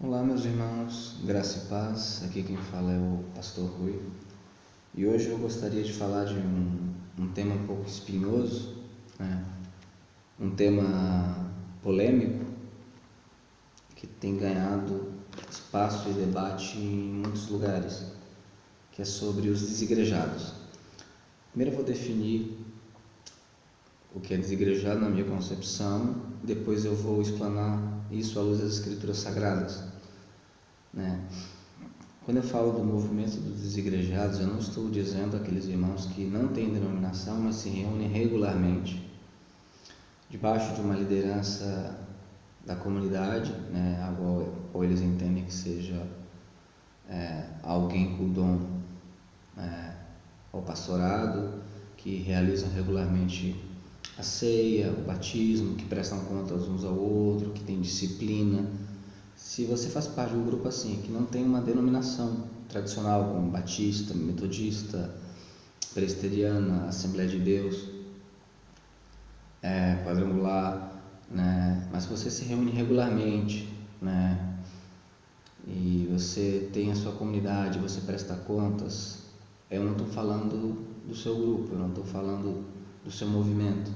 Olá, meus irmãos, graça e paz. Aqui quem fala é o pastor Rui. E hoje eu gostaria de falar de um tema um pouco espinhoso, né? Um tema polêmico que tem ganhado espaço e debate em muitos lugares, que é sobre os desigrejados. Primeiro eu vou definir o que é desigrejado na minha concepção, depois eu vou explanar isso à luz das Escrituras Sagradas, né? Quando eu falo do movimento dos desigrejados, eu não estou dizendo aqueles irmãos que não têm denominação, mas se reúnem regularmente debaixo de uma liderança da comunidade, né, ou eles entendem que seja alguém com dom ao pastorado, que realizam regularmente a ceia, o batismo, que prestam contas uns ao outro, que tem disciplina. Se você faz parte de um grupo assim, que não tem uma denominação tradicional, como batista, metodista, presbiteriana, Assembleia de Deus, quadrangular, né? Mas você se reúne regularmente, né? E você tem a sua comunidade, você presta contas. Eu não estou falando do seu grupo, eu não estou falando do seu movimento.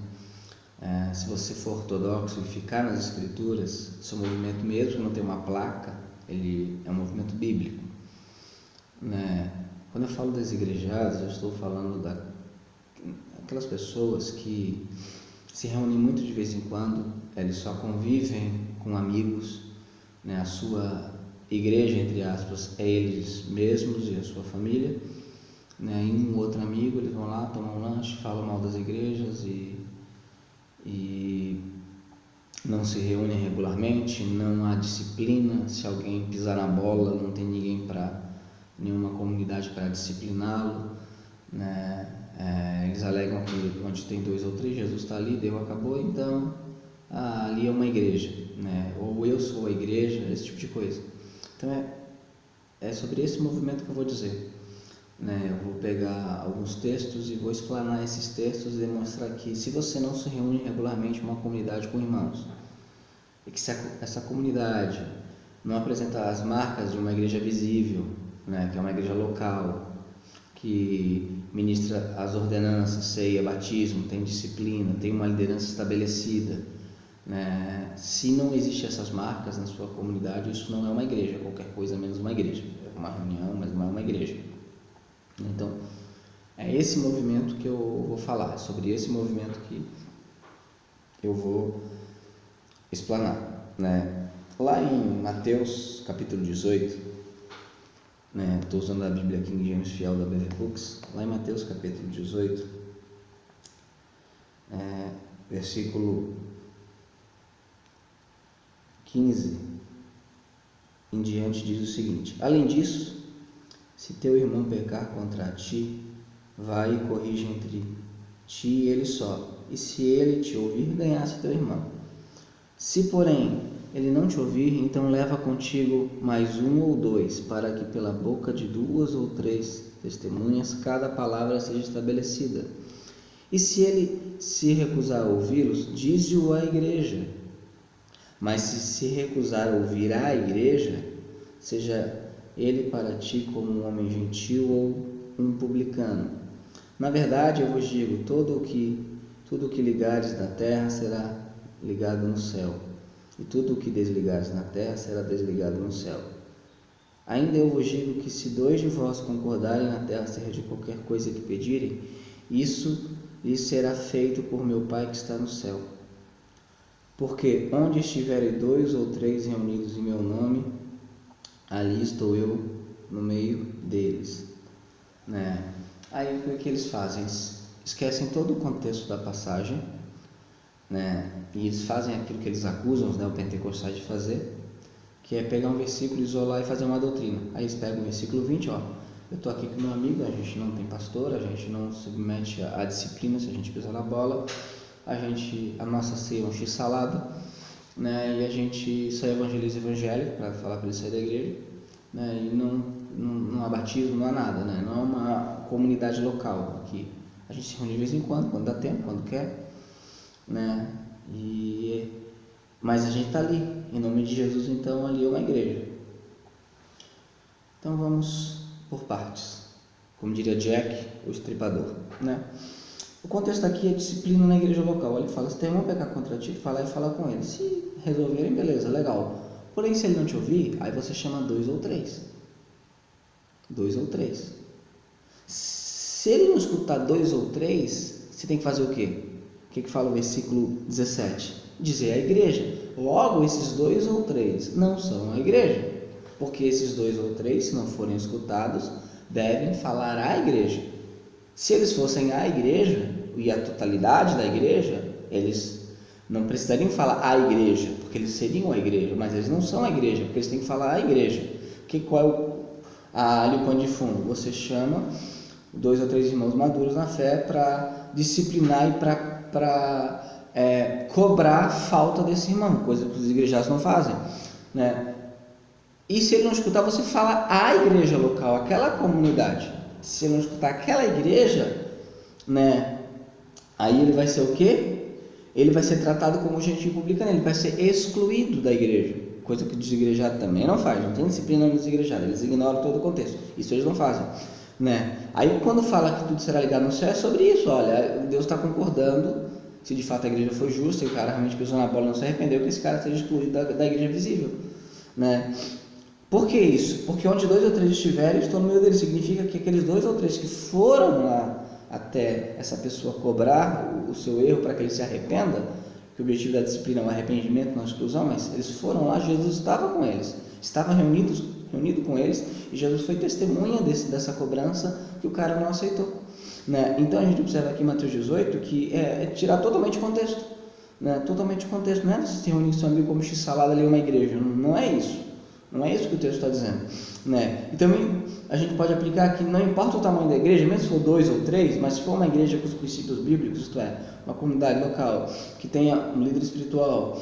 Se você for ortodoxo e ficar nas Escrituras, seu movimento, mesmo que não tenha uma placa, ele é um movimento bíblico, né? Quando eu falo das igrejadas, eu estou falando daquelas pessoas que se reúnem muito de vez em quando, eles só convivem com amigos, né? A sua igreja, entre aspas, é eles mesmos e a sua família, né? E um outro amigo, eles vão lá, tomam um lanche, falam mal das igrejas e não se reúnem regularmente, não há disciplina. Se alguém pisar na bola, não tem nenhuma comunidade para discipliná-lo, né? Eles alegam que onde tem 2 ou 3, Jesus está ali, Deus acabou, então ali é uma igreja, né? Ou eu sou a igreja, esse tipo de coisa. Então é sobre esse movimento que eu vou dizer, né? Eu vou pegar alguns textos e vou explanar esses textos e demonstrar que se você não se reúne regularmente em uma comunidade com irmãos e que se essa comunidade não apresentar as marcas de uma igreja visível, né, que é uma igreja local, que ministra as ordenanças, ceia, batismo, tem disciplina, tem uma liderança estabelecida, né? Se não existem essas marcas na sua comunidade, isso não é uma igreja, qualquer coisa menos uma igreja. É uma reunião, mas não é uma igreja. Então, é esse movimento que eu vou falar, é sobre esse movimento que eu vou explanar, né? Lá em Mateus capítulo 18, né? Estou usando a Bíblia King James Fiel da BV Books. Lá em Mateus capítulo 18, versículo 15 em diante, diz o seguinte: além disso, se teu irmão pecar contra ti, vai e corrige entre ti e ele só, e se ele te ouvir, ganhasse teu irmão. Se, porém, ele não te ouvir, então leva contigo mais 1 ou 2, para que pela boca de 2 ou 3 testemunhas cada palavra seja estabelecida. E se ele se recusar a ouvi-los, dize-o à igreja. Mas se recusar a ouvir à igreja, seja ele para ti como um homem gentil ou um publicano. Na verdade, eu vos digo, tudo o que ligares na terra será ligado no céu, e tudo o que desligares na terra será desligado no céu. Ainda eu vos digo que se 2 de vós concordarem na terra acerca de qualquer coisa que pedirem, isso lhes será feito por meu Pai que está no céu. Porque onde estiverem 2 ou 3 reunidos em meu nome, ali estou eu no meio deles, né? Aí o que eles fazem? Esquecem todo o contexto da passagem, né? E eles fazem aquilo que eles acusam os neopentecostais de fazer, que é pegar um versículo, isolar e fazer uma doutrina. Aí eles pegam o versículo 20, ó, eu estou aqui com meu amigo, a gente não tem pastor, a gente não submete à disciplina se a gente pisar na bola, a nossa ceia é um x-salada, né? E a gente só evangeliza evangélico para falar para ele sair da igreja, né? E não há batismo, não há nada, né? Não é uma comunidade local aqui. A gente se reúne de vez em quando dá tempo, quando quer, né? Mas a gente está ali, em nome de Jesus, então ali é uma igreja, Então vamos por partes, como diria Jack, o estripador, né? O contexto aqui é disciplina na igreja local. Ele fala, se teu irmão pecar contra ti, fala e fala com ele. Se resolverem, beleza, legal. Porém, se ele não te ouvir, aí você chama 2 ou 3. 2 ou 3. Se ele não escutar 2 ou 3, você tem que fazer o quê? O que fala o versículo 17? Dizer à igreja. Logo, esses 2 ou 3 não são a igreja. Porque esses 2 ou 3, se não forem escutados, devem falar à igreja. Se eles fossem à igreja, e a totalidade da igreja, eles não precisariam falar à igreja, porque eles seriam a igreja, mas eles não são a igreja, porque eles têm que falar à igreja. Qual é ali o pano de fundo? Você chama 2 ou 3 irmãos maduros na fé para disciplinar e para cobrar a falta desse irmão, coisa que os igrejados não fazem, né? E se ele não escutar, você fala à igreja local, aquela comunidade. Se ele não escutar aquela igreja, né, aí ele vai ser o quê? Ele vai ser tratado como gentil publicano, ele vai ser excluído da igreja, coisa que o desigrejado também não faz, não tem disciplina no desigrejado, eles ignoram todo o contexto, isso eles não fazem, né? Aí quando fala que tudo será ligado no céu, é sobre isso, olha, Deus está concordando, se de fato a igreja foi justa e o cara realmente pisou na bola e não se arrependeu, que esse cara seja excluído da igreja visível, né? Por que isso? Porque onde 2 ou 3 estiverem, eu estou no meio deles. Significa que aqueles 2 ou 3 que foram lá até essa pessoa cobrar o seu erro para que ele se arrependa, que o objetivo da disciplina é o arrependimento, não a exclusão, mas eles foram lá, Jesus estava com eles, estava reunido com eles, e Jesus foi testemunha dessa cobrança que o cara não aceitou, né? Então a gente observa aqui em Mateus 18 que é tirar totalmente o contexto, né? Totalmente o contexto, não é você se reunir com seu amigo como x-salada ali uma igreja, não é isso. Não é isso que o texto está dizendo, né? E também a gente pode aplicar que não importa o tamanho da igreja, mesmo se for 2 ou 3, mas se for uma igreja com os princípios bíblicos, isto é, uma comunidade local que tenha um líder espiritual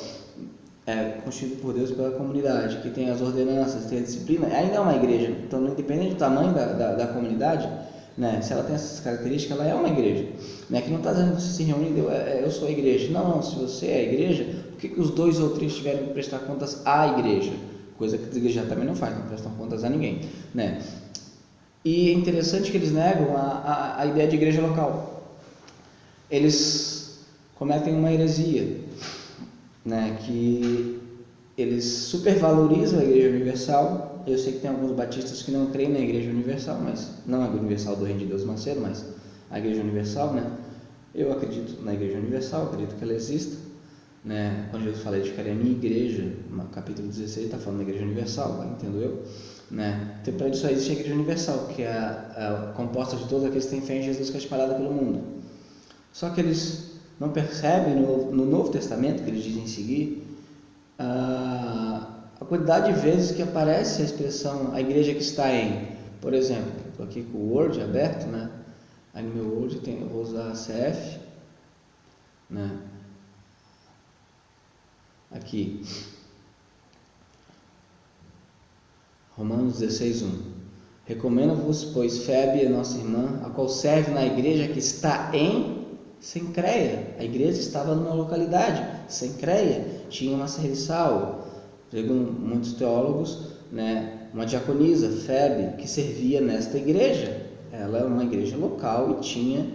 constituído por Deus pela comunidade, que tenha as ordenanças, tenha a disciplina, ainda é uma igreja. Então, independente do tamanho da comunidade, né, se ela tem essas características, ela é uma igreja, né? Que não está dizendo que você se reúne e eu sou a igreja. Não, se você é a igreja, por que os 2 ou 3 tiveram que prestar contas à igreja? Coisa que a igreja também não faz, não prestam contas a ninguém, né? E é interessante que eles negam a ideia de igreja local. Eles cometem uma heresia, né? Que eles supervalorizam a igreja universal. Eu sei que tem alguns batistas que não creem na igreja universal, mas não a universal do Reino de Deus Macedo, mas a igreja universal, né? Eu acredito na igreja universal, acredito que ela exista, né? Quando Jesus fala de que era a minha igreja, no capítulo 16, está falando da igreja universal, entendo eu, né? Então, para isso só existe a igreja universal, que é composta de todos aqueles que têm fé em Jesus, que é espalhada pelo mundo. Só que eles não percebem no Novo Testamento, que eles dizem seguir, a quantidade de vezes que aparece a expressão a igreja que está em, por exemplo, estou aqui com o Word aberto, né? Aí no meu Word eu vou usar a CF, né? Aqui, Romanos 16:1. Recomendo-vos, pois, Febe, a nossa irmã, a qual serve na igreja que está em Cencreia. A igreja estava numa localidade, Cencreia, tinha uma serviçal, segundo muitos teólogos, né, uma diaconisa, Febe, que servia nesta igreja. Ela é uma igreja local e tinha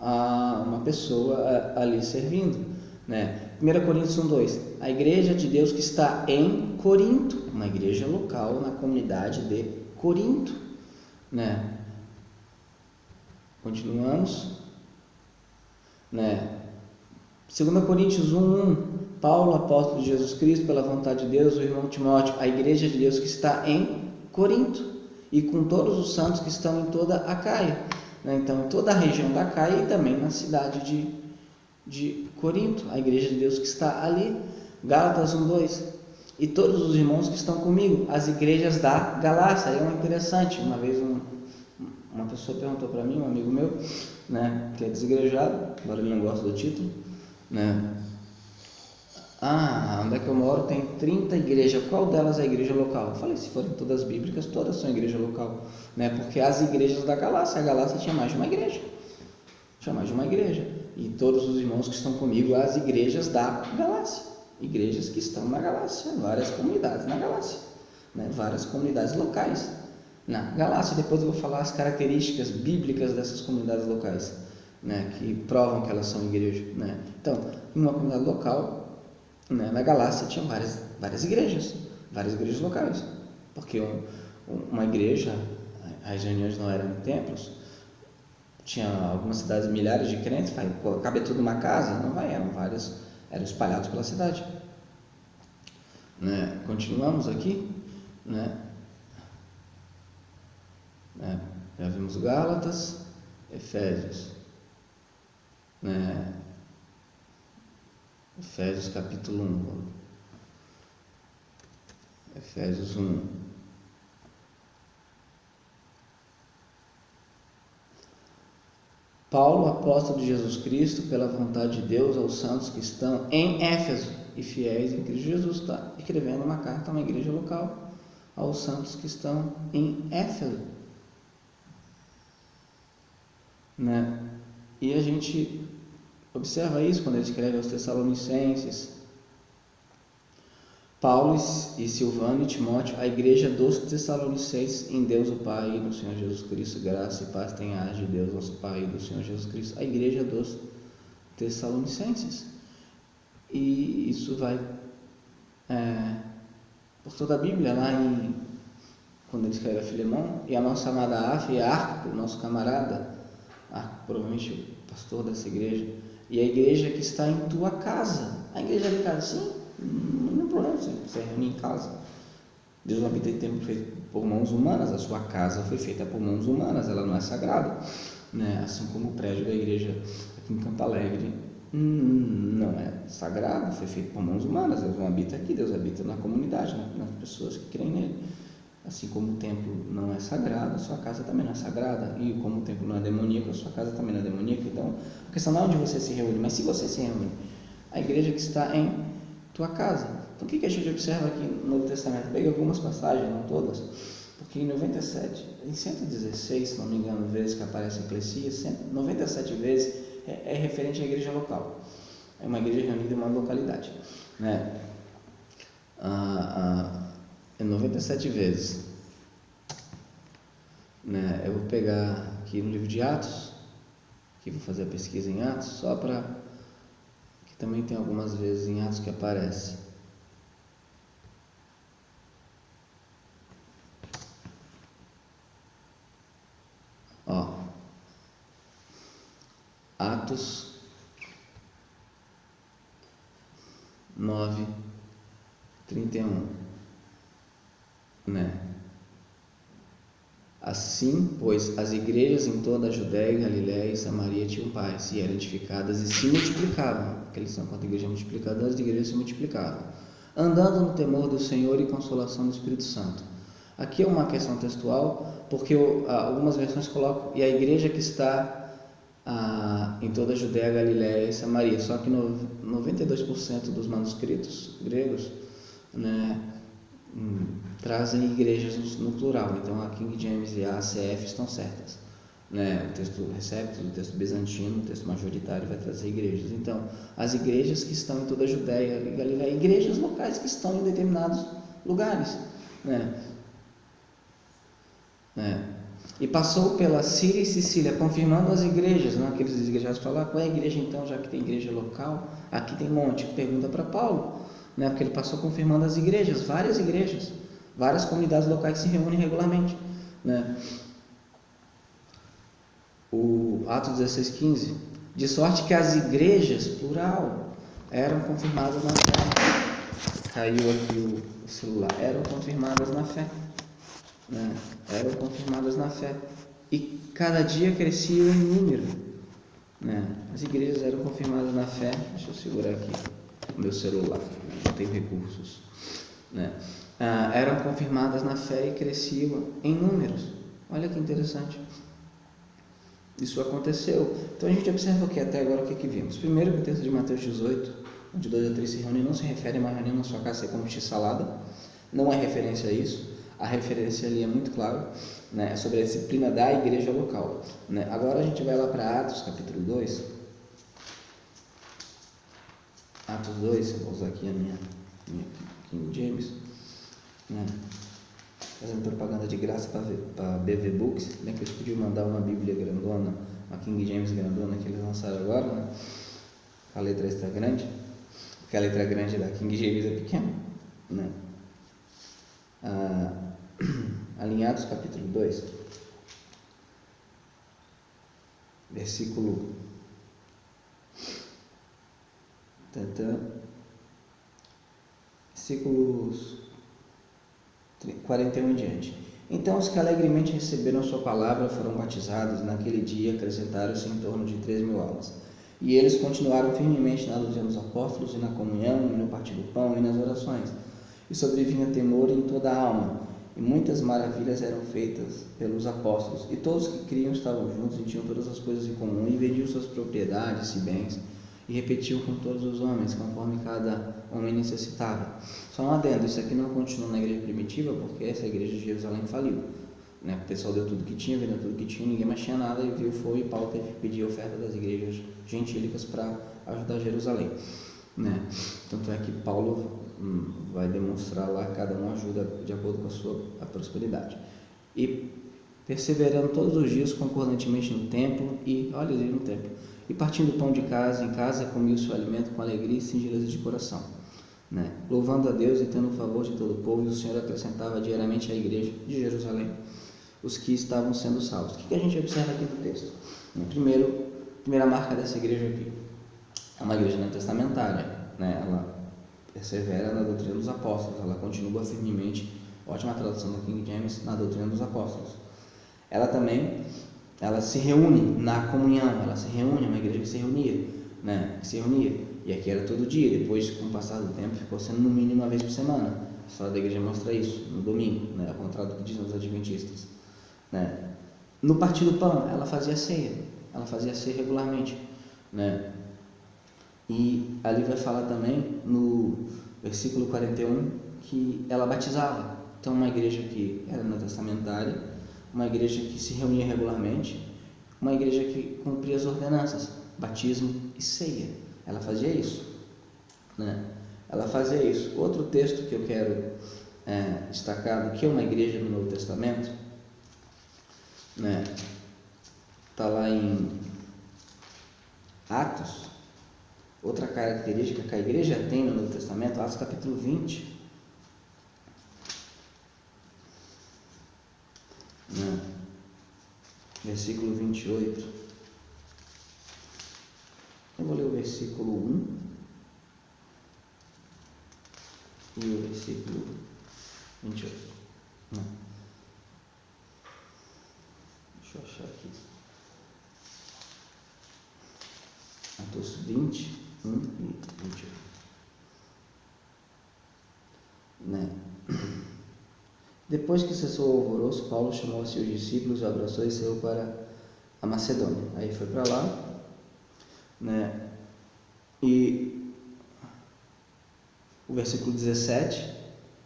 uma pessoa ali servindo, né? 1 Coríntios 1:2. A igreja de Deus que está em Corinto, uma igreja local na comunidade de Corinto, né? Continuamos, né? 2 Coríntios 1:1. Paulo, apóstolo de Jesus Cristo, pela vontade de Deus, o irmão Timóteo, a igreja de Deus que está em Corinto, e com todos os santos que estão em toda a Acaia, né? Então, toda a região da Acaia e também na cidade de Corinto, a igreja de Deus que está ali. Gálatas 1:2. E todos os irmãos que estão comigo, as igrejas da Galácia. Aí é interessante, uma vez uma pessoa perguntou para mim, um amigo meu, né, que é desigrejado, agora ele não gosta do título, né? Onde é que eu moro tem 30 igrejas, qual delas é a igreja local? Eu falei, se forem todas bíblicas, todas são igreja local, né? Porque as igrejas da Galácia, a Galácia tinha mais de uma igreja, e todos os irmãos que estão comigo, as igrejas da Galácia, igrejas que estão na Galácia, várias comunidades na Galácia, né? Várias comunidades locais, Na Galácia, depois eu vou falar as características bíblicas dessas comunidades locais, né, que provam que elas são igreja, né? Então, em uma comunidade local, né, na Galácia tinha várias igrejas locais, porque uma igreja, as reuniões não eram em templos, tinha algumas cidades, milhares de crentes, cabe tudo numa casa? Não vai, eram espalhados pela cidade, né? Continuamos aqui, né? Já vimos Gálatas, Efésios, né? Efésios capítulo 1, Efésios 1. Paulo, apóstolo de Jesus Cristo, pela vontade de Deus, aos santos que estão em Éfeso e fiéis em Cristo Jesus, está escrevendo uma carta a uma igreja local, aos santos que estão em Éfeso, né? E a gente observa isso quando ele escreve aos Tessalonicenses. Paulo e Silvano e Timóteo, a igreja dos Tessalonicenses, em Deus o Pai e no Senhor Jesus Cristo, graça e paz tenha de Deus nosso Pai e do Senhor Jesus Cristo, a igreja dos Tessalonicenses. E isso vai por toda a Bíblia, quando ele escreve a Filemão, e a nossa amada Áfia e Arco, nosso camarada, Arco, provavelmente o pastor dessa igreja, e a igreja que está em tua casa. A igreja de casa, sim, não é problema você reunir em casa. Deus não habita em templo feito por mãos humanas, a sua casa foi feita por mãos humanas, ela não é sagrada, né? Assim como o prédio da igreja aqui em Campo Alegre não é sagrado, foi feito por mãos humanas. Deus não habita aqui, Deus habita na comunidade, nas pessoas que creem nele. Assim como o templo não é sagrado, a sua casa também não é sagrada. E como o templo não é demoníaco, a sua casa também não é demoníaca. Então, a questão não é onde você se reúne, mas se você se reúne. A igreja que está em tua casa. Então, o que a gente observa aqui no Novo Testamento? Peguei algumas passagens, não todas, porque em 97, em 116, se não me engano, vezes que aparece Eclesias, 97 vezes é referente à igreja local. É uma igreja reunida em uma localidade, né? 97 vezes, né? Eu vou pegar aqui no livro de Atos, que vou fazer a pesquisa em Atos, só para que também tem algumas vezes em Atos que aparece. Atos 9, 31, né? Assim, pois, as igrejas em toda a Judéia, Galiléia e Samaria tinham paz, e eram edificadas e se multiplicavam. Aqueles são quando a igreja é multiplicada, as igrejas se multiplicavam, andando no temor do Senhor e consolação do Espírito Santo. Aqui é uma questão textual, porque algumas versões colocam, e a igreja que está em toda a Judéia, Galiléia e Samaria, só que 92% dos manuscritos gregos, né, trazem igrejas no plural. Então a King James e a ACF estão certas, né? O texto Receptus, o texto bizantino, o texto majoritário vai trazer igrejas. Então as igrejas que estão em toda a Judéia e Galiléia, igrejas locais que estão em determinados lugares, né? E passou pela Síria e Sicília, confirmando as igrejas, não? Aqueles desigrejados falam, qual é a igreja então, já que tem igreja local, aqui tem monte. Pergunta para Paulo, né? Porque ele passou confirmando as igrejas, várias comunidades locais se reúnem regularmente, né? O Atos 16:15, de sorte que as igrejas, plural, eram confirmadas na fé. Caiu aqui o celular. Eram confirmadas na fé, né? Eram confirmadas na fé, e cada dia cresciam em número, né? As igrejas eram confirmadas na fé. Deixa eu segurar aqui o meu celular, não tenho recursos, né? Eram confirmadas na fé e cresciam em números. Olha que interessante, isso aconteceu. Então a gente observa o que até agora, o que vimos. Primeiro, que o texto de Mateus 18, onde 2 ou 3 se reúnem, não se refere a uma reunião na sua casa ser como x-salada, não é referência a isso. A referência ali é muito clara, né? É sobre a disciplina da igreja local, né? Agora a gente vai lá para Atos capítulo 2. Atos 2, eu vou usar aqui a minha King James, né? fazendo propaganda de graça para BV Books, né, que eles podiam mandar uma Bíblia grandona, uma King James grandona que eles lançaram agora, né? A letra está grande, porque a letra grande da King James é pequena, né? Alinhados, capítulo 2, versículos 41 em diante. Então os que alegremente receberam sua palavra foram batizados, e naquele dia acrescentaram-se em torno de 3.000 almas. E eles continuaram firmemente na doutrina dos apóstolos, e na comunhão, e no partir do pão, e nas orações. E sobrevinha temor em toda a alma, e muitas maravilhas eram feitas pelos apóstolos. E todos que criam estavam juntos, e tinham todas as coisas em comum, e vendiam suas propriedades e bens, e repetiam com todos os homens, conforme cada homem necessitava. Só um adendo, isso aqui não continuou na igreja primitiva, porque essa igreja de Jerusalém faliu, né? O pessoal deu tudo que tinha, vendeu tudo que tinha, ninguém mais tinha nada, e foi, e Paulo teve que pedir a oferta das igrejas gentílicas para ajudar Jerusalém, né? Tanto é que Paulo vai demonstrar lá, cada um ajuda de acordo com a sua prosperidade. E perseverando todos os dias concordantemente no templo, e partindo o pão de casa em casa, comia o seu alimento com alegria e singeleza de coração, né? Louvando a Deus e tendo o favor de todo o povo, e o Senhor acrescentava diariamente à igreja de Jerusalém os que estavam sendo salvos. O que a gente observa aqui no texto? Primeira marca dessa igreja aqui é uma igreja neotestamentária, né? Ela persevera na doutrina dos apóstolos, ela continua firmemente, ótima tradução da King James, na doutrina dos apóstolos. Ela se reúne na comunhão, é uma igreja que se reunia, né? E aqui era todo dia, depois, com o passar do tempo, ficou sendo no mínimo uma vez por semana. A história da igreja mostra isso, no domingo, né? Ao contrário do que dizem os adventistas, né? No partir do pão, ela fazia ceia regularmente, né? E ali vai falar também, no versículo 41, que ela batizava. Então, uma igreja que era neotestamentária, uma igreja que se reunia regularmente, uma igreja que cumpria as ordenanças, batismo e ceia. Ela fazia isso, né? Outro texto que eu quero destacar do que é uma igreja no Novo Testamento, né? Está lá em Atos. Outra característica que a igreja tem no Novo Testamento, Atos capítulo 20, né? Versículo 28. Eu vou ler o versículo 1 e o versículo 28. Não. Deixa eu achar aqui. Atos 20, 1 e 28. Né? Depois que cessou o alvoroço, Paulo chamou a seus discípulos, o abraçou e saiu para a Macedônia. Aí foi para lá, né? E o versículo 17,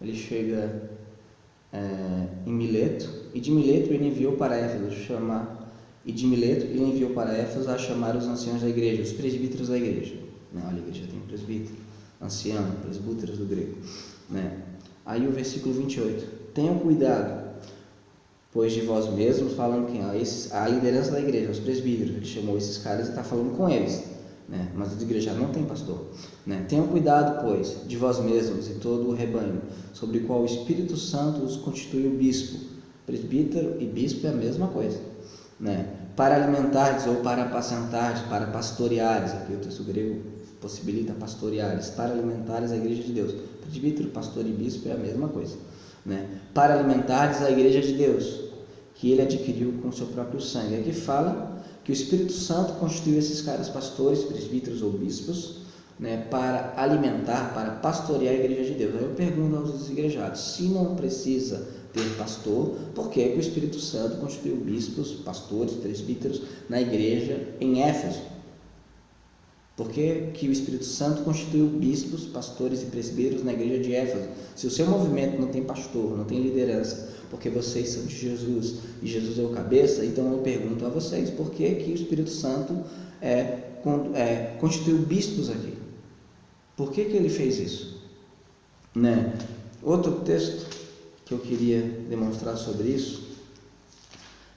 ele chega em Mileto, e de Mileto ele enviou para Éfeso a chamar os anciãos da igreja, os presbíteros da igreja, né? Olha, a igreja tem presbítero, ancião, presbíteros do grego, né? Aí o versículo 28, tenham cuidado, pois de vós mesmos, falando quem? A liderança da igreja, os presbíteros, ele chamou esses caras e está falando com eles, né? Mas a igreja não tem pastor, né? Tenham cuidado, pois, de vós mesmos e todo o rebanho, sobre o qual o Espírito Santo os constituiu bispo. Presbítero e bispo é a mesma coisa, né? Para alimentares ou para apacentares, para pastoreares, aqui o texto grego possibilita pastoreares, para alimentares a igreja de Deus. Presbítero, pastor e bispo é a mesma coisa, né? Para alimentares a igreja de Deus, que ele adquiriu com seu próprio sangue. Aqui fala que o Espírito Santo constituiu esses caras pastores, presbíteros ou bispos, né, para alimentar, para pastorear a igreja de Deus. Aí eu pergunto aos desigrejados, se não precisa ter pastor, por que o Espírito Santo constituiu bispos, pastores, presbíteros na igreja em Éfeso? Por que o Espírito Santo constituiu bispos, pastores e presbíteros na igreja de Éfeso? Se o seu movimento não tem pastor, não tem liderança, porque vocês são de Jesus e Jesus é o cabeça, então eu pergunto a vocês, por que o Espírito Santo constituiu bispos aqui? Por que ele fez isso? Né? Outro texto que eu queria demonstrar sobre isso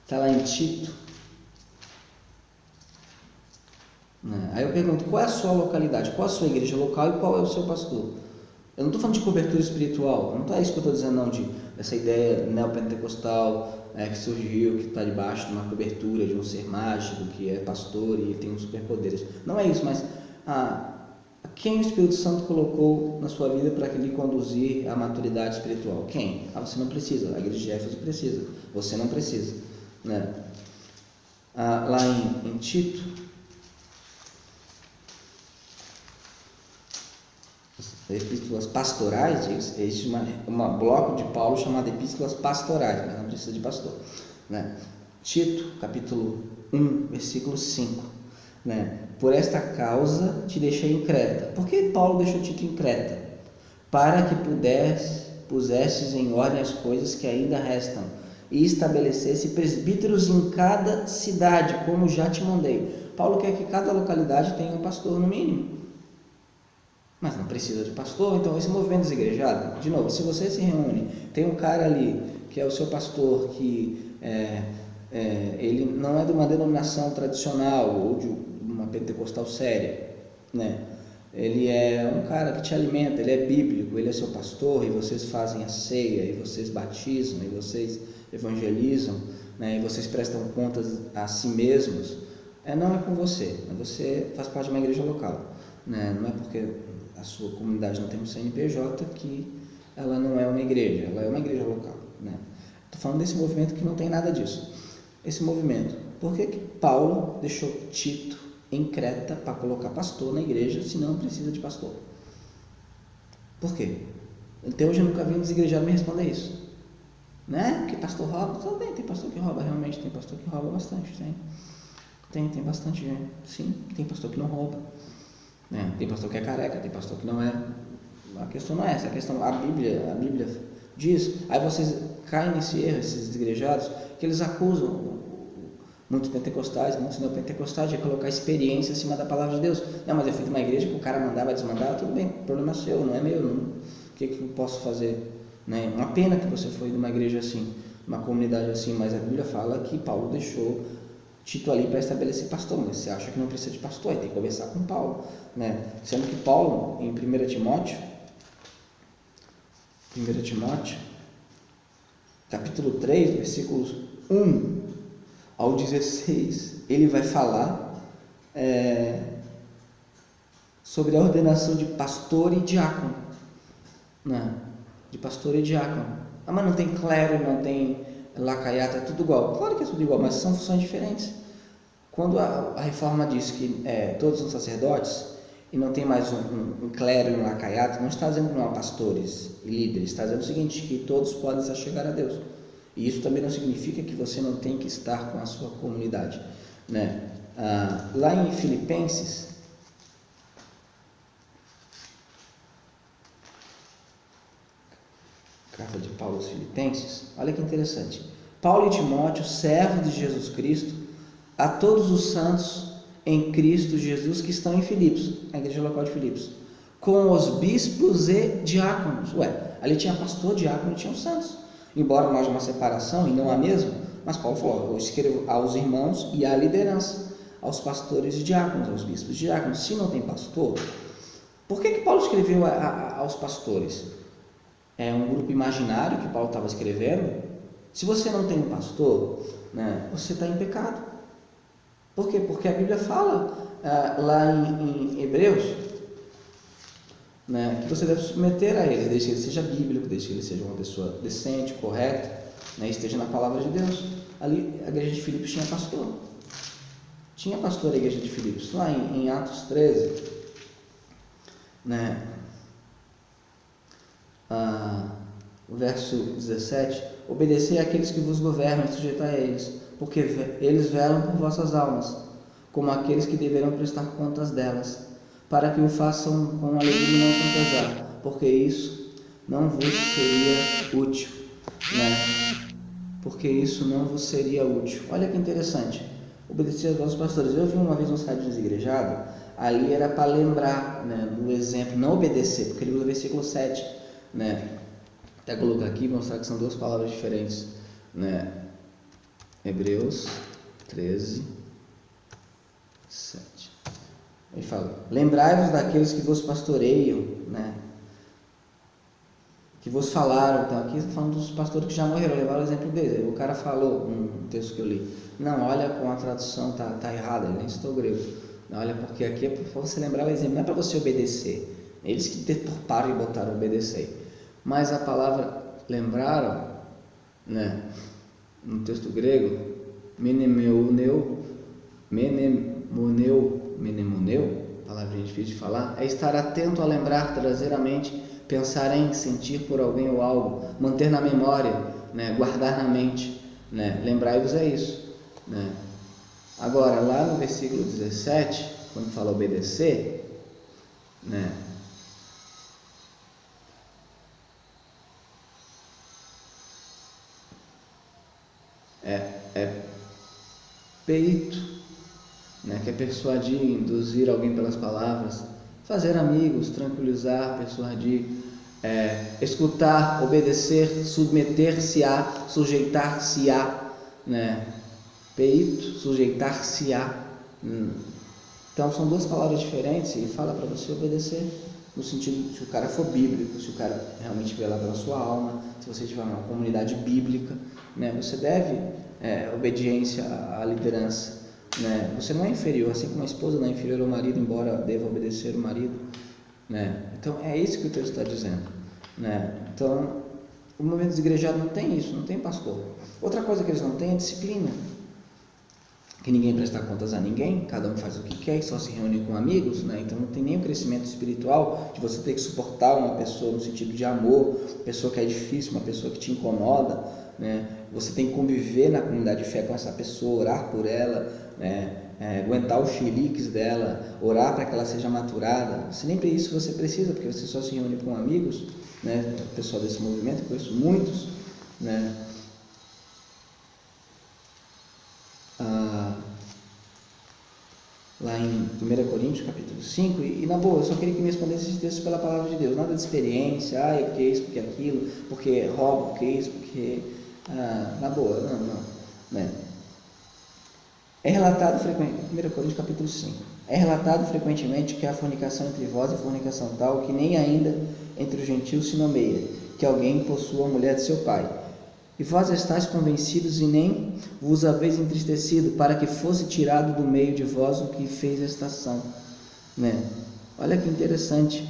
está lá em Tito. Aí eu pergunto, qual é a sua localidade, qual é a sua igreja local e qual é o seu pastor? Eu não estou falando de cobertura espiritual, não é isso que eu estou dizendo não, dessa ideia neopentecostal que surgiu, que está debaixo de uma cobertura de um ser mágico que é pastor e tem uns superpoderes. Não é isso, mas quem o Espírito Santo colocou na sua vida para lhe conduzir à maturidade espiritual? Quem? Você não precisa, a igreja de Éfeso precisa, você não precisa. Né? Lá em Tito, epístolas pastorais, existe um bloco de Paulo chamado epístolas pastorais, mas não precisa de pastor. Né? Tito, capítulo 1, versículo 5. Né? Por esta causa te deixei em Creta. Por que Paulo deixou Tito em Creta? Para que pusesses em ordem as coisas que ainda restam e estabelecesse presbíteros em cada cidade, como já te mandei. Paulo quer que cada localidade tenha um pastor no mínimo. Mas não precisa de pastor, então esse movimento desigrejado, de novo, se você se reúne, tem um cara ali que é o seu pastor, que ele não é de uma denominação tradicional ou de uma pentecostal séria, né? Ele é um cara que te alimenta, ele é bíblico, ele é seu pastor, e vocês fazem a ceia, e vocês batizam, e vocês evangelizam, né? E vocês prestam contas a si mesmos, não é com você, você faz parte de uma igreja local, né? Não é porque a sua comunidade não tem um CNPJ que ela não é uma igreja, ela é uma igreja local, né? Estou falando desse movimento que não tem nada disso. Esse movimento, por que Paulo deixou Tito em Creta para colocar pastor na igreja se não precisa de pastor? Por quê? Até hoje eu nunca vi um desigrejado me responder isso, né? Que pastor rouba? Tudo bem, tem pastor que rouba, realmente tem pastor que rouba bastante, tem bastante gente, sim, tem pastor que não rouba. Tem pastor que é careca, tem pastor que não é. A questão não é essa, a Bíblia diz. Aí vocês caem nesse erro, esses desigrejados, que eles acusam muitos pentecostais, muitos neopentecostais de colocar experiência acima da palavra de Deus. Não, mas eu fui de uma igreja que o cara mandava, desmandava, tudo bem, o problema é seu, não é meu. O que eu posso fazer? Né? Uma pena que você foi de uma igreja assim, uma comunidade assim, mas a Bíblia fala que Paulo deixou Tito ali para estabelecer pastor, mas você acha que não precisa de pastor, aí tem que conversar com Paulo, né? Sendo que Paulo, em 1 Timóteo, capítulo 3, versículos 1 ao 16, ele vai falar sobre a ordenação de pastor e diácono, né? De pastor e diácono. Mas não tem clero, não tem lacaiata, é tudo igual. Claro que é tudo igual, mas são funções diferentes. Quando a reforma diz que todos são sacerdotes e não tem mais um clero e um lacaiata, não está dizendo que não há pastores e líderes, está dizendo o seguinte, que todos podem se achegar a Deus. E isso também não significa que você não tem que estar com a sua comunidade, né? Lá em Filipenses, carta de Paulo aos Filipenses, olha que interessante. Paulo e Timóteo, servos de Jesus Cristo, a todos os santos em Cristo Jesus que estão em Filipos, a igreja local de Filipos, com os bispos e diáconos. Ali tinha pastor, diácono e tinha os santos. Embora não haja uma separação e não a mesma, mas Paulo falou, eu escrevo aos irmãos e à liderança, aos pastores e diáconos, aos bispos e diáconos. Se não tem pastor, por que Paulo escreveu aos pastores? É um grupo imaginário que Paulo estava escrevendo. Se você não tem um pastor, né, você está em pecado. Por quê? Porque a Bíblia fala lá em Hebreus, né, que você deve submeter a ele, desde que ele seja bíblico, desde que ele seja uma pessoa decente, correta, né, esteja na palavra de Deus. Ali a igreja de Filipos tinha pastor. Tinha pastor a igreja de Filipos. Lá em Atos 13, né, o verso 17, obedecei àqueles que vos governam e sujeitai a eles, porque eles velam por vossas almas, como aqueles que deverão prestar contas delas, para que o façam com alegria e não com pesar, porque isso não vos seria útil, né? Porque isso não vos seria útil. Olha que interessante, obedecer aos vossos pastores. Eu vi uma vez um site desigrejado, ali era para lembrar, né, do exemplo, não obedecer, porque ele usa o versículo 7, né? Até colocar aqui e mostrar que são duas palavras diferentes, né? Hebreus 13, 7. Ele fala: lembrai-vos daqueles que vos pastoreiam, né? Que vos falaram. Então aqui está falando dos pastores que já morreram. Levaram o exemplo deles. O cara falou, um texto que eu li: não, olha, com a tradução tá errada, ele nem citou grego. Não, olha, porque aqui é para você lembrar o exemplo, não é para você obedecer. Eles que deturparam e botaram obedecer. Mas a palavra lembraram, né, no texto grego, menemoneu, palavrinha difícil de falar, é estar atento a lembrar, trazer à mente, pensar em, sentir por alguém ou algo, manter na memória, né, guardar na mente, né, lembrai-vos é isso, né. Agora, lá no versículo 17, quando fala obedecer, né, é peito, né, que é persuadir, induzir alguém pelas palavras, fazer amigos, tranquilizar, persuadir, escutar, obedecer, submeter-se a, sujeitar-se a, né, peito, sujeitar-se a. Então são duas palavras diferentes e fala para você obedecer, no sentido de se o cara for bíblico, se o cara realmente velar pela sua alma, se você tiver uma comunidade bíblica, né, você deve obediência à liderança, né? Você não é inferior, assim como a esposa não é inferior ao marido, embora deva obedecer o marido, né? Então é isso que o texto está dizendo, né? Então o movimento desigrejados não tem isso, não tem pastor. Outra coisa que eles não têm é disciplina, que ninguém presta contas a ninguém, cada um faz o que quer e só se reúne com amigos, né? Então não tem nem o crescimento espiritual de você ter que suportar uma pessoa no sentido de amor, uma pessoa que é difícil, uma pessoa que te incomoda, né? Você tem que conviver na comunidade de fé com essa pessoa, orar por ela, né? Aguentar os chiliques dela, orar para que ela seja maturada. Sempre isso você precisa, porque você só se reúne com amigos, né? O pessoal desse movimento, eu conheço muitos, né? Lá em 1 Coríntios, capítulo 5, e na boa, eu só queria que me respondesse esses textos pela palavra de Deus, nada de experiência, porque isso, porque aquilo, porque roubo, porque isso, porque... na boa, não, né? É relatado frequentemente, 1 Coríntios capítulo 5, é relatado frequentemente que há fornicação entre vós e fornicação tal, que nem ainda entre os gentios se nomeia, que alguém possua a mulher de seu pai. E vós estáis convencidos e nem vos haveis entristecido, para que fosse tirado do meio de vós o que fez esta ação, né? Olha que interessante,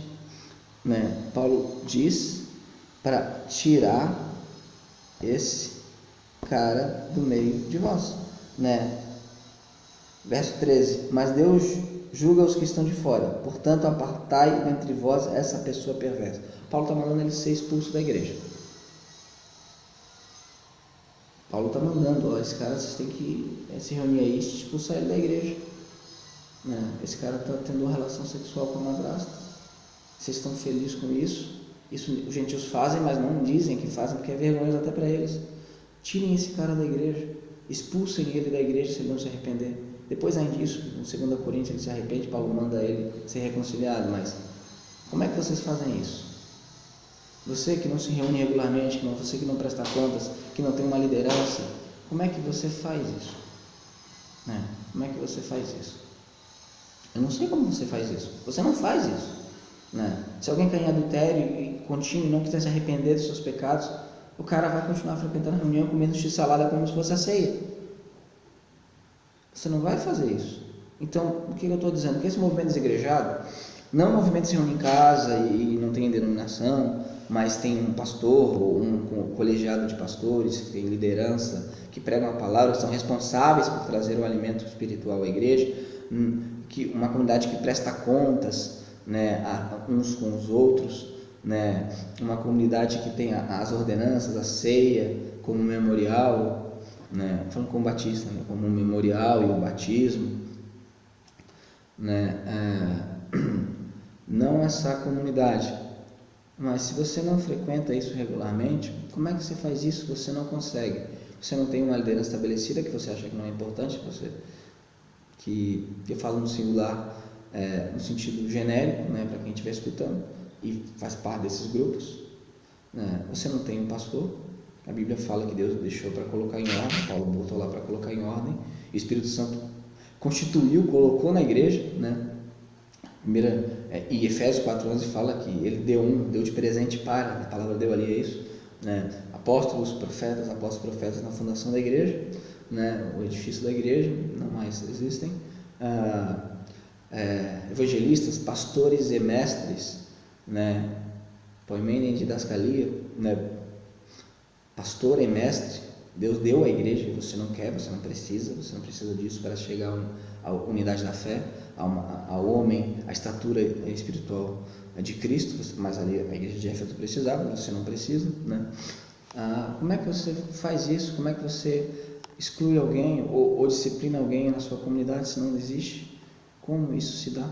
né? Paulo diz para tirar esse cara do meio de vós, né? Verso 13: mas Deus julga os que estão de fora, portanto apartai entre vós essa pessoa perversa. Paulo está mandando ele ser expulso da igreja. Paulo está mandando, esse cara vocês têm que se reunir aí e expulsar ele da igreja, né? Esse cara está tendo uma relação sexual com a madrasta, vocês estão felizes com isso? Isso os gentios fazem, mas não dizem que fazem, porque é vergonhoso até para eles. Tirem esse cara da igreja, expulsem ele da igreja se ele não se arrepender. Depois, além disso, no 2 Coríntios ele se arrepende, Paulo manda ele ser reconciliado, mas como é que vocês fazem isso? Você que não se reúne regularmente, você que não presta contas, que não tem uma liderança, como é que você faz isso? Né? Como é que você faz isso? Eu não sei como você faz isso. Você não faz isso, né? Se alguém cair em adultério e contínuo e não quiser se arrepender dos seus pecados, o cara vai continuar frequentando a reunião, comendo x-salada como se fosse a ceia. Você não vai fazer isso. Então, o que eu estou dizendo? Que esse movimento desigrejado não é um movimento que se reúne em casa e não tem denominação, mas tem um pastor ou um colegiado de pastores que tem liderança, que pregam a palavra, são responsáveis por trazer o alimento espiritual à igreja, que uma comunidade que presta contas, né, uns com os outros, né, uma comunidade que tem as ordenanças, a ceia como memorial, né, falando como batista, né, como um memorial e o batismo, né, não essa comunidade. Mas se você não frequenta isso regularmente, como é que você faz isso? Você não consegue. Você não tem uma liderança estabelecida, que você acha que não é importante, que eu falo no singular, no sentido genérico, né, para quem estiver escutando e faz parte desses grupos, né? Você não tem um pastor, a Bíblia fala que Deus deixou para colocar em ordem, Paulo botou lá para colocar em ordem, o Espírito Santo constituiu, colocou na igreja, né? E Efésios 4:11 fala que ele deu de presente para, a palavra deu ali é isso, né? Apóstolos, profetas na fundação da igreja, né? O edifício da igreja, não mais existem, evangelistas, pastores e mestres, né? Poimene em didascalia, né? Pastor e mestre, Deus deu à igreja, você não quer, você não precisa disso para chegar à unidade da fé, ao homem, à estatura espiritual de Cristo, mas ali a igreja de Éfeso precisava, você não precisa, né? Como é que você faz isso? Como é que você exclui alguém ou disciplina alguém na sua comunidade se não existe? Como isso se dá?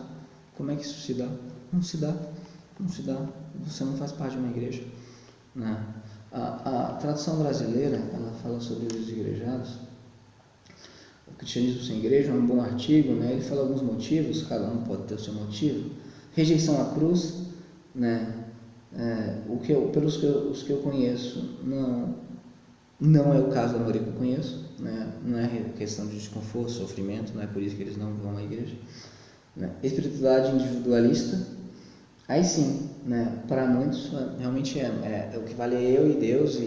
Como é que isso se dá? Não se dá, você não faz parte de uma igreja, né? A tradução brasileira, ela fala sobre os desigrejados. O Cristianismo Sem Igreja é um bom artigo, né? Ele fala alguns motivos, cada um pode ter o seu motivo. Rejeição à cruz, né? Os que eu conheço, não é o caso da maioria que eu conheço, né? Não é questão de desconforto, sofrimento, não é por isso que eles não vão à igreja, né? Espiritualidade individualista, aí sim, né? Para muitos realmente o que vale é eu e Deus,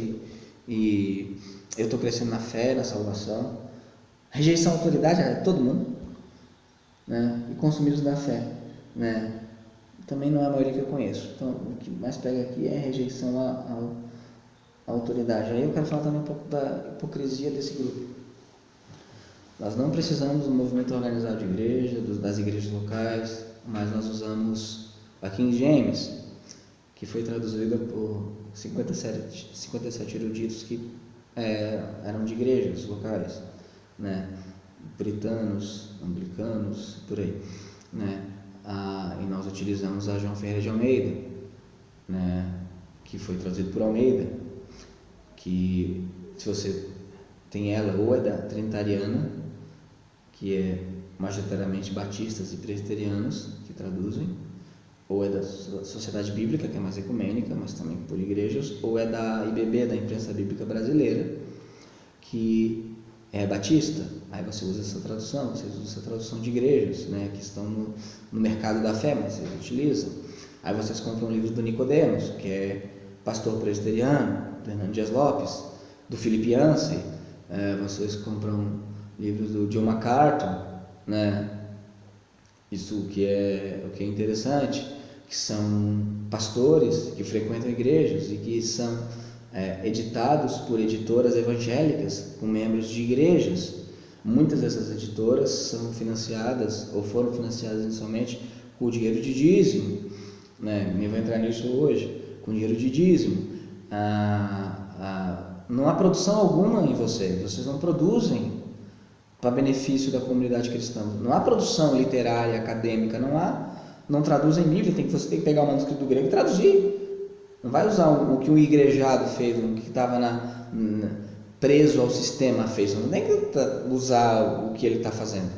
e eu estou crescendo na fé, na salvação. Rejeição à autoridade é todo mundo, né? E consumidos da fé, né? Também não é a maioria que eu conheço. Então, o que mais pega aqui é rejeição à autoridade. Aí eu quero falar também um pouco da hipocrisia desse grupo. Nós não precisamos do movimento organizado de igreja, das igrejas locais, mas nós usamos a King James, que foi traduzida por 57 eruditos que eram de igrejas locais, né? Puritanos, anglicanos, por aí, né? E nós utilizamos a João Ferreira de Almeida, né? Que foi traduzido por Almeida, que se você tem ela, ou é da Trinitariana, que é majoritariamente batistas e presbiterianos que traduzem, ou é da Sociedade Bíblica, que é mais ecumênica, mas também por igrejas, ou é da IBB, da Imprensa Bíblica Brasileira, que é batista. Aí você usa essa tradução, de igrejas, né, que estão no mercado da fé, mas vocês utilizam. Aí vocês compram um livro do Nicodemos, que é pastor presbiteriano, do Hernando Dias Lopes, do Philip Yancey. Vocês compram livros do John MacArthur, né? Isso que é interessante, que são pastores que frequentam igrejas e que são editados por editoras evangélicas com membros de igrejas. Muitas dessas editoras são financiadas ou foram financiadas inicialmente com o dinheiro de dízimo, né? Nem vou entrar nisso hoje, com dinheiro de dízimo. Não há produção alguma em vocês não produzem para benefício da comunidade cristã. Não há produção literária, acadêmica, não traduzem Bíblia, você tem que pegar o manuscrito grego e traduzir. Não vai usar o que um igrejado fez, o que estava preso ao sistema fez. Não tem que usar o que ele está fazendo.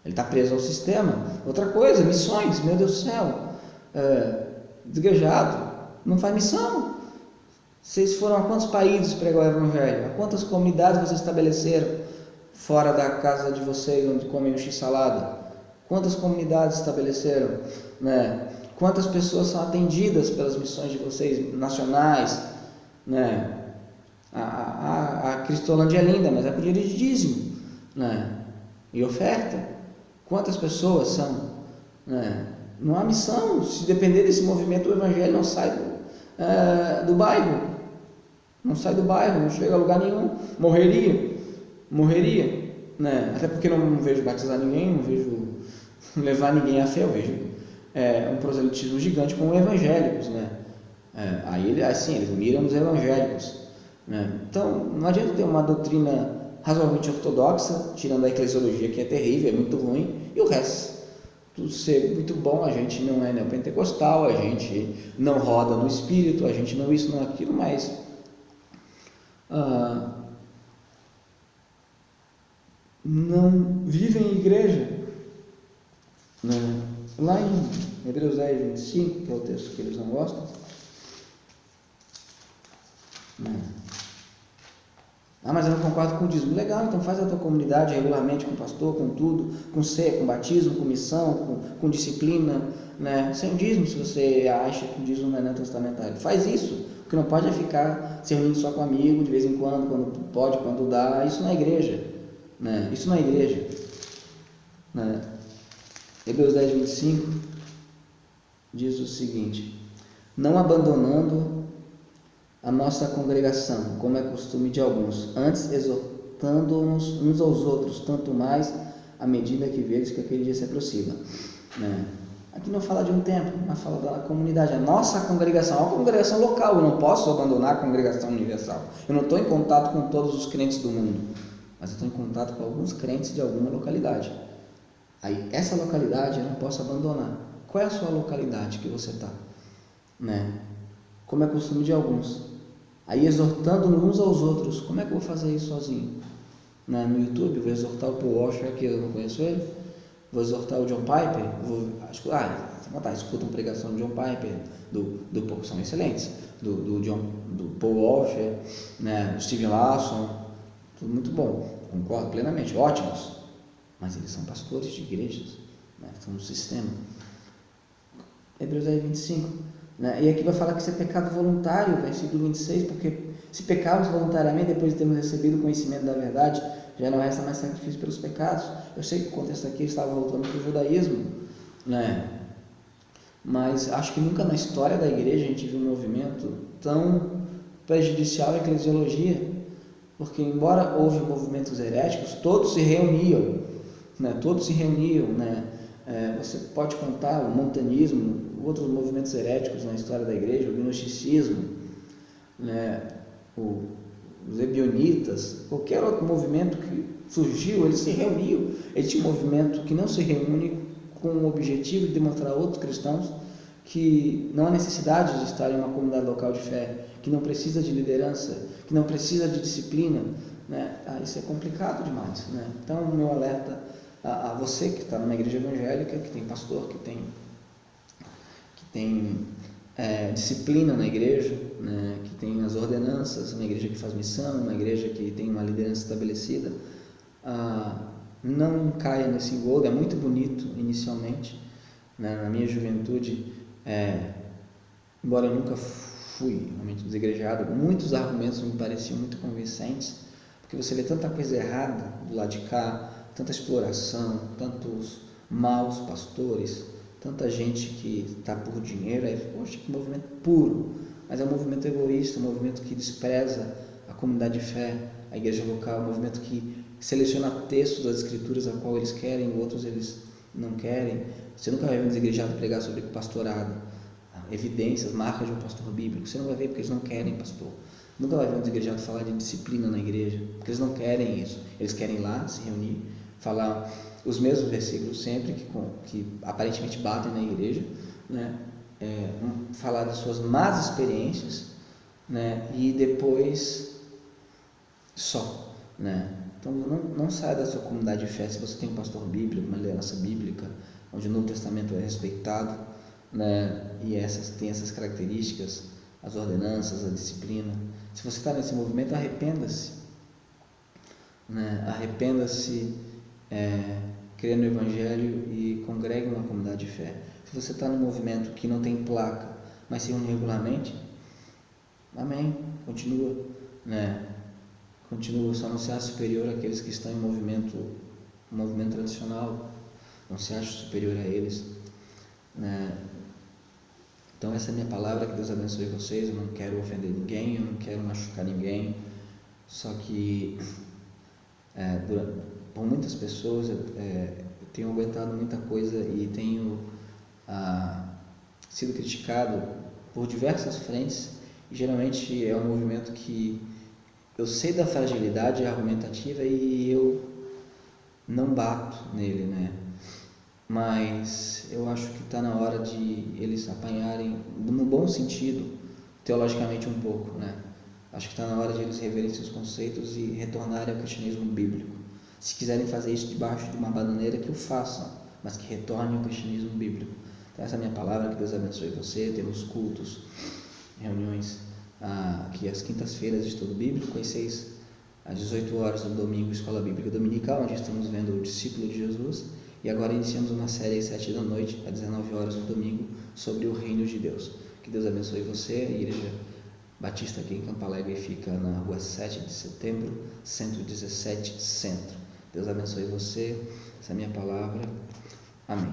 Ele está preso ao sistema. Outra coisa, missões, meu Deus do céu. Igrejado não faz missão. Vocês foram a quantos países pregar o evangelho? A quantas comunidades vocês estabeleceram fora da casa de vocês, onde comem o x-salada? Quantas comunidades estabeleceram, né? Quantas pessoas são atendidas pelas missões de vocês, nacionais, né? A Cristolândia é linda, mas é por dinheiro de dízimo, né? E oferta. Quantas pessoas são, né? Não há missão. Se depender desse movimento, o evangelho não sai do bairro. Não sai do bairro, não chega a lugar nenhum. Morreria, né? Até porque não vejo batizar ninguém, não vejo levar ninguém à fé, eu vejo um proselitismo gigante com evangélicos, né? Aí eles miram nos evangélicos, né? Então não adianta ter uma doutrina razoavelmente ortodoxa, tirando a eclesiologia, que é terrível, é muito ruim, e o resto tudo ser muito bom. A gente não é neopentecostal, a gente não roda no espírito, a gente não isso, não aquilo, mas não vivem em igreja, né? Lá em Hebreus 10, 25, que é o texto que eles não gostam, Né? Ah, mas eu não concordo com o dízimo. Legal, então faz a tua comunidade regularmente com o pastor, com tudo, com ceia, com batismo, com missão, com disciplina, né? Sem o dízimo, se você acha que o dízimo não é neotestamentário. Faz isso. O que não pode é ficar se reunindo só com amigo, de vez em quando pode, quando dá. Isso não é igreja. Né? Isso não é igreja. Né? Hebreus 10, 25 diz o seguinte: não abandonando a nossa congregação, como é costume de alguns, antes exortando-nos uns aos outros, tanto mais à medida que vedes que aquele dia se aproxima. Né? Aqui não fala de um templo, mas fala da comunidade, a nossa congregação, a congregação local. Eu não posso abandonar a congregação universal. Eu não estou em contato com todos os crentes do mundo, mas eu estou em contato com alguns crentes de alguma localidade. Aí, essa localidade eu não posso abandonar. Qual é a sua localidade que você está? Né? Como é costume de alguns. Aí exortando uns aos outros. Como é que eu vou fazer isso sozinho? No YouTube, vou exortar o Paul Washer, que eu não conheço ele. Vou exortar o John Piper. Escutam pregação do John Piper, são excelentes. Do Paul Washer, né? Do Steven Lawson. Tudo muito bom. Concordo plenamente. Ótimos. Mas eles são pastores de igrejas. Né? São um sistema. Hebreus 10, 25. Né? E aqui vai falar que isso é pecado voluntário, versículo 26, porque se pecarmos voluntariamente depois de termos recebido o conhecimento da verdade, já não resta mais sacrifício pelos pecados. Eu sei que o contexto aqui estava voltando para o judaísmo, né? Mas acho que nunca na história da igreja a gente viu um movimento tão prejudicial à eclesiologia, porque embora houve movimentos heréticos, todos se reuniam, né? Você pode contar o montanismo, outros movimentos heréticos na história da igreja, o gnosticismo, né? Os ebionitas, qualquer outro movimento que surgiu, eles se reuniam. Este movimento que não se reúne com o objetivo de demonstrar a outros cristãos que não há necessidade de estar em uma comunidade local de fé, que não precisa de liderança, que não precisa de disciplina, né? Isso é complicado demais, né? Então, o meu alerta a você que está numa igreja evangélica, que tem pastor, que tem disciplina na igreja, né? Que tem as ordenanças, uma igreja que faz missão, uma igreja que tem uma liderança estabelecida, não caia nesse engodo. É muito bonito inicialmente, né? Na minha juventude, embora eu nunca fui realmente desigrejado, muitos argumentos me pareciam muito convincentes, porque você vê tanta coisa errada do lado de cá, tanta exploração, tantos maus pastores, tanta gente que está por dinheiro. Poxa, que movimento puro, mas é um movimento egoísta, um movimento que despreza a comunidade de fé, a igreja local, um movimento que seleciona textos das escrituras a qual eles querem, outros eles não querem. Você nunca vai ver um desigrejado pregar sobre pastorado, evidências, marcas de um pastor bíblico. Você não vai ver porque eles não querem pastor. Nunca vai ver um desigrejado falar de disciplina na igreja, porque eles não querem isso. Eles querem ir lá se reunir, falar os mesmos versículos sempre, que aparentemente batem na igreja, né? Falar das suas más experiências, né? E depois só, né? Então não saia da sua comunidade de fé se você tem um pastor bíblico, uma liderança bíblica, onde o Novo Testamento é respeitado, né? E tem essas características, as ordenanças, a disciplina. Se você está nesse movimento, arrependa-se, né? Arrependa-se, creia no Evangelho e congregue uma comunidade de fé. Se você está num movimento que não tem placa, mas se une regularmente, amém, continua, né? Continua, só não se acha superior àqueles que estão em movimento tradicional, não se acha superior a eles, né? Então essa é a minha palavra, que Deus abençoe vocês. Eu não quero ofender ninguém, eu não quero machucar ninguém, só que por muitas pessoas eu tenho aguentado muita coisa e tenho sido criticado por diversas frentes, e geralmente é um movimento que eu sei da fragilidade argumentativa e eu não bato nele, né? Mas eu acho que está na hora de eles apanharem, no bom sentido, teologicamente um pouco, né? Acho que está na hora de eles reverem seus conceitos e retornarem ao cristianismo bíblico. Se quiserem fazer isso debaixo de uma bananeira, que o façam, mas que retornem ao cristianismo bíblico. Então essa é a minha palavra, que Deus abençoe você. Temos cultos, reuniões aqui às quintas-feiras, estudo bíblico, às 6 às 18 horas no domingo, Escola Bíblica Dominical, onde estamos vendo o discípulo de Jesus. E agora iniciamos uma série às 7 da noite, às 19 horas no domingo, sobre o Reino de Deus. Que Deus abençoe você. A Igreja Batista aqui em Campo Alegre fica na rua 7 de setembro, 117 Centro. Deus abençoe você. Essa é a minha palavra. Amém.